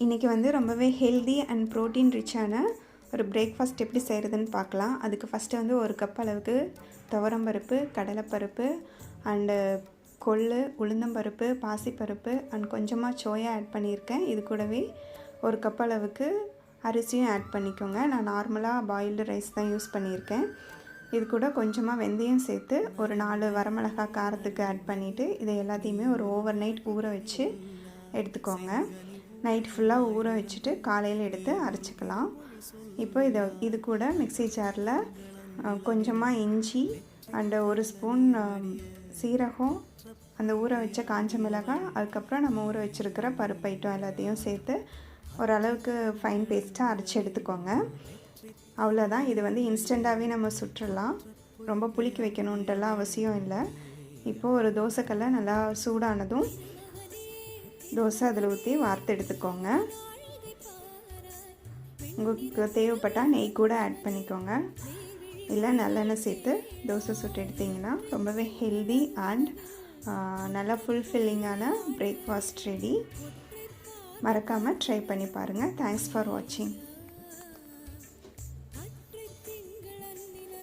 இன்றைக்கி வந்து ரொம்பவே ஹெல்தி அண்ட் ப்ரோட்டீன் ரிச்சான ஒரு பிரேக்ஃபாஸ்ட் எப்படி செய்கிறதுன்னு பார்க்கலாம். அதுக்கு ஃபஸ்ட்டு வந்து ஒரு கப் அளவுக்கு துவரம்பருப்பு, கடலைப்பருப்பு அண்டு கொள்ளு, உளுந்தம்பருப்பு, பாசிப்பருப்பு அண்ட் கொஞ்சமாக சோயா ஆட் பண்ணியிருக்கேன். இது கூடவே ஒரு கப் அளவுக்கு அரிசியும் ஆட் பண்ணிக்கோங்க. நான் நார்மலாக பாயில்டு ரைஸ் தான் யூஸ் பண்ணியிருக்கேன். இது கூட கொஞ்சமாக வெந்தயம் சேர்த்து ஒரு 4 வரமிளகாய் காரத்துக்கு ஆட் பண்ணிவிட்டு இதை எல்லாத்தையுமே ஒரு ஓவர் நைட் ஊற வச்சு எடுத்துக்கோங்க. நைட் ஃபுல்லாக ஊற வச்சுட்டு காலையில் எடுத்து அரைச்சிக்கலாம். இப்போ இது கூட மிக்ஸி ஜாரில் கொஞ்சமாக இஞ்சி அண்டு ஒரு ஸ்பூன் சீரகம், அந்த ஊற வச்ச காஞ்ச மிளகாய், அதுக்கப்புறம் நம்ம ஊற வச்சுருக்கிற பருப்பு ஐட்டம் எல்லாத்தையும் சேர்த்து ஓரளவுக்கு ஃபைன் பேஸ்ட்டாக அரைச்சி எடுத்துக்கோங்க. அவ்வளோதான். இது வந்து இன்ஸ்டண்ட்டாகவே நம்ம சுட்டுடலாம். ரொம்ப புளிக்க வைக்கணுன்ட்டுலாம் அவசியம் இல்லை. இப்போது ஒரு தோசைக்கல்லை நல்லா சூடானதும் தோசை அதில் ஊற்றி வார்த்து எடுத்துக்கோங்க. உங்களுக்கு தேவைப்பட்டால் நெய் கூட ஆட் பண்ணிக்கோங்க. இல்லை நல்லெண்ணெய் சேர்த்து தோசை சுட்டு எடுத்திங்கன்னா ரொம்பவே ஹெல்தி அண்ட் நல்லா ஃபுல்ஃபில்லிங்கான பிரேக்ஃபாஸ்ட் ரெடி. மறக்காமல் ட்ரை பண்ணி பாருங்கள். தேங்க்ஸ் ஃபார் வாட்சிங்.